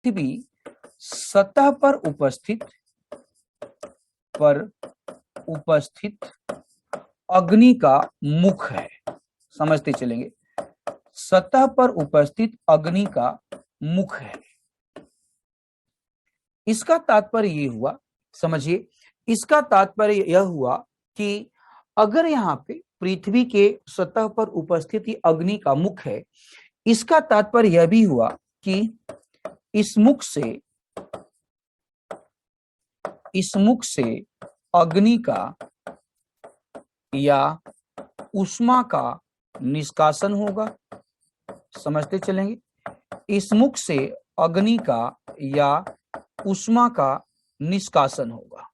पृथ्वी सतह पर उपस्थित अग्नि का मुख है। समझते चलेंगे, सतह पर उपस्थित अग्नि का मुख है। इसका तात्पर्य ये हुआ, समझिए, इसका तात्पर्य यह हुआ कि अगर यहाँ पे पृथ्वी के सतह पर उपस्थित अग्नि का मुख है, इसका तात्पर्य यह भी हुआ कि इस मुख से अग्नि का या ऊष्मा का निष्कासन होगा। समझते चलेंगे, इस मुख से अग्नि का या ऊष्मा का निष्कासन होगा।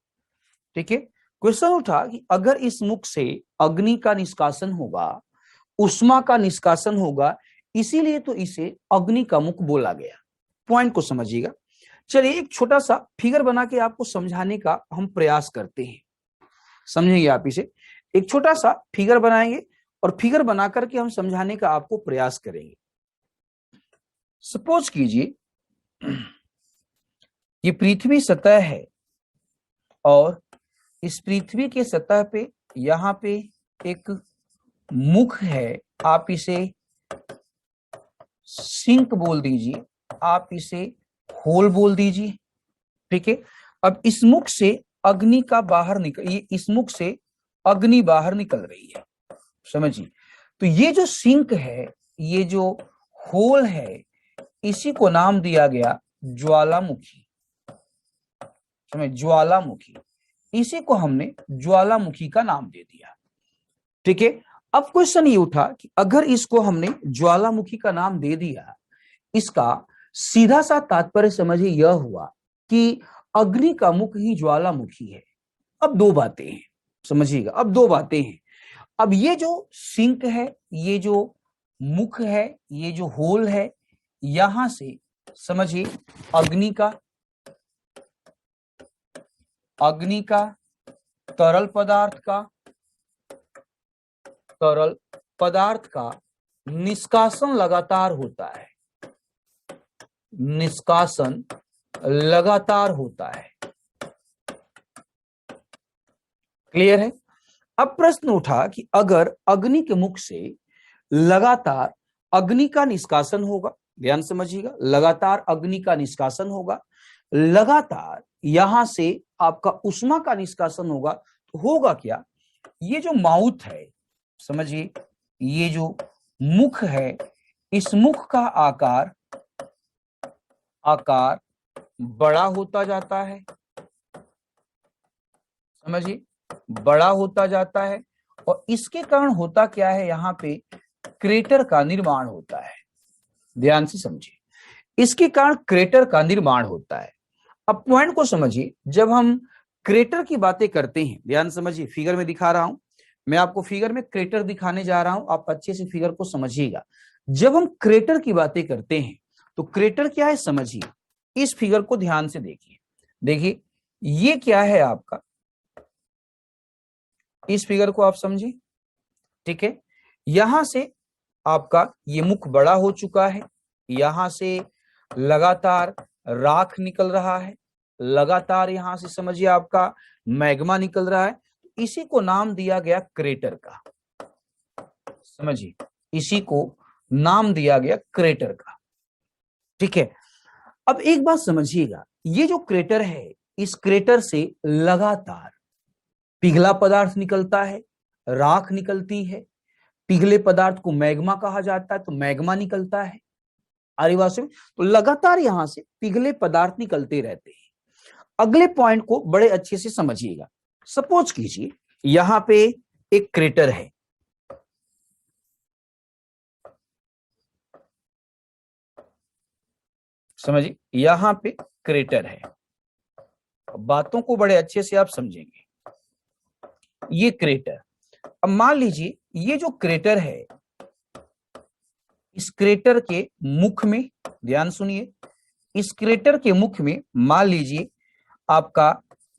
ठीक है, क्वेश्चन उठा कि अगर इस मुख से अग्नि का निष्कासन होगा, ऊष्मा का निष्कासन होगा, इसीलिए तो इसे अग्नि का मुख बोला गया। पॉइंट को समझिएगा। चलिए एक छोटा सा फिगर बना के आपको समझाने का हम प्रयास करते हैं। समझेंगे आप इसे, एक छोटा सा फिगर बनाएंगे और फिगर बना करके हम समझाने का आपको प्रयास करेंगे। सपोज कीजिए ये पृथ्वी सतह है और इस पृथ्वी के सतह पे यहां पे एक मुख है। आप इसे सिंक बोल दीजिए, आप इसे होल बोल दीजिए। ठीक है, अब इस मुख से अग्नि का बाहर निकल, ये इस मुख से अग्नि बाहर निकल रही है। समझिए, तो ये जो सिंक है, ये जो होल है, इसी को नाम दिया गया ज्वालामुखी। समझ, ज्वालामुखी, इसी को हमने ज्वालामुखी का नाम दे दिया। ठीक है, अब क्वेश्चन ये उठा कि अगर इसको हमने ज्वालामुखी का नाम दे दिया, इसका सीधा सा तात्पर्य समझिए यह हुआ कि अग्नि का मुख ही ज्वालामुखी है। अब दो बातें हैं, समझिएगा, अब दो बातें हैं। अब ये जो सिंक है, ये जो मुख है, ये जो होल है, यहां से समझिए अग्नि का तरल पदार्थ का निष्कासन लगातार होता है, निष्कासन लगातार होता है। क्लियर है? अब प्रश्न उठा कि अगर अग्नि के मुख से लगातार अग्नि का निष्कासन होगा, ध्यान समझिएगा, लगातार अग्नि का निष्कासन होगा, लगातार यहां से आपका ऊष्मा का निष्कासन होगा, तो होगा क्या? ये जो माउथ है, समझिए, ये जो मुख है, इस मुख का आकार बड़ा होता जाता है। समझिए, बड़ा होता जाता है और इसके कारण होता क्या है, यहां पे क्रेटर का निर्माण होता है। ध्यान से समझिए, इसके कारण क्रेटर का निर्माण होता है। अब पॉइंट को समझिए, जब हम क्रेटर की बातें करते हैं, ध्यान समझिए, फिगर में दिखा रहा हूं मैं आपको, फिगर में क्रेटर दिखाने जा रहा हूं, आप अच्छे से फिगर को समझिएगा। जब हम क्रेटर की बातें करते हैं तो क्रेटर क्या है समझिए, इस फिगर को ध्यान से देखिए। देखिए ये क्या है आपका, इस फिगर को आप समझिए। ठीक है, यहां से आपका ये मुख बड़ा हो चुका है, यहां से लगातार राख निकल रहा है, लगातार यहां से समझिए आपका मैग्मा निकल रहा है। इसी को नाम दिया गया क्रेटर का। समझिए, इसी को नाम दिया गया क्रेटर का। ठीक है, अब एक बात समझिएगा, ये जो क्रेटर है, इस क्रेटर से लगातार पिघला पदार्थ निकलता है, राख निकलती है। पिघले पदार्थ को मैग्मा कहा जाता है, तो मैग्मा निकलता है आदिवासी में। तो लगातार यहां से पिघले पदार्थ निकलते रहते हैं। अगले पॉइंट को बड़े अच्छे से समझिएगा। सपोज कीजिए यहां पे एक क्रेटर है, समझिए, यहां पे क्रेटर है, बातों को बड़े अच्छे से आप समझेंगे। ये क्रेटर, अब मान लीजिए ये जो क्रेटर है, इस क्रेटर के मुख में, ध्यान सुनिए, इस क्रेटर के मुख में मान लीजिए आपका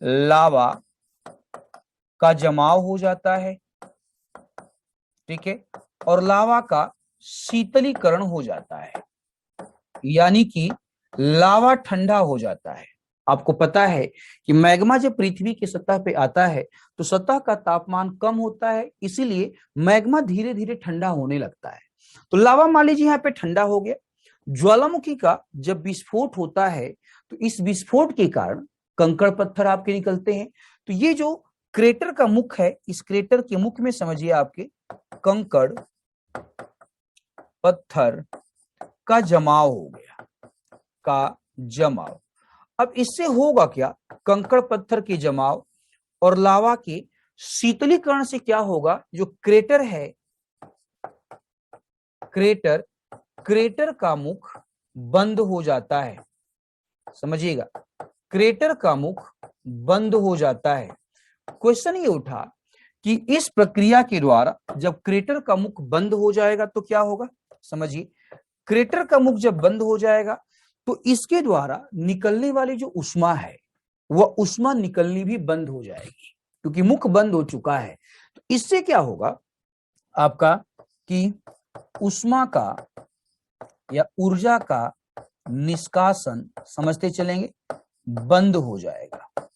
लावा का जमाव हो जाता है। ठीक है, और लावा का शीतलीकरण हो जाता है, यानी कि लावा ठंडा हो जाता है। आपको पता है कि मैग्मा जब पृथ्वी की सतह पे आता है तो सतह का तापमान कम होता है, इसीलिए मैग्मा धीरे धीरे ठंडा होने लगता है। तो लावा मान लीजिए यहाँ पे ठंडा हो गया। ज्वालामुखी का जब विस्फोट होता है तो इस विस्फोट के कारण कंकड़ पत्थर आपके निकलते हैं। तो ये जो क्रेटर का मुख है, इस क्रेटर के मुख में समझिए आपके कंकड़ पत्थर का जमाव हो गया, का जमाव। अब इससे होगा क्या, कंकड़ पत्थर के जमाव और लावा के शीतलीकरण से क्या होगा, जो क्रेटर है, क्रेटर का मुख बंद हो जाता है। समझिएगा, क्रेटर का मुख बंद हो जाता है। क्वेश्चन ये उठा कि इस प्रक्रिया के द्वारा जब क्रेटर का मुख बंद हो जाएगा तो क्या होगा। समझिए, क्रेटर का मुख जब बंद हो जाएगा तो इसके द्वारा निकलने वाली जो उष्मा है वह उष्मा निकलनी भी बंद हो जाएगी, क्योंकि मुख बंद हो चुका है। तो इससे क्या होगा आपका कि उष्मा का या ऊर्जा का निष्कासन, समझते चलेंगे, बंद हो जाएगा।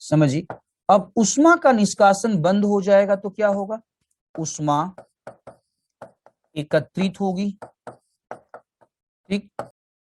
समझिए, अब उष्मा का निष्कासन बंद हो जाएगा तो क्या होगा, उष्मा एकत्रित होगी, ठीक,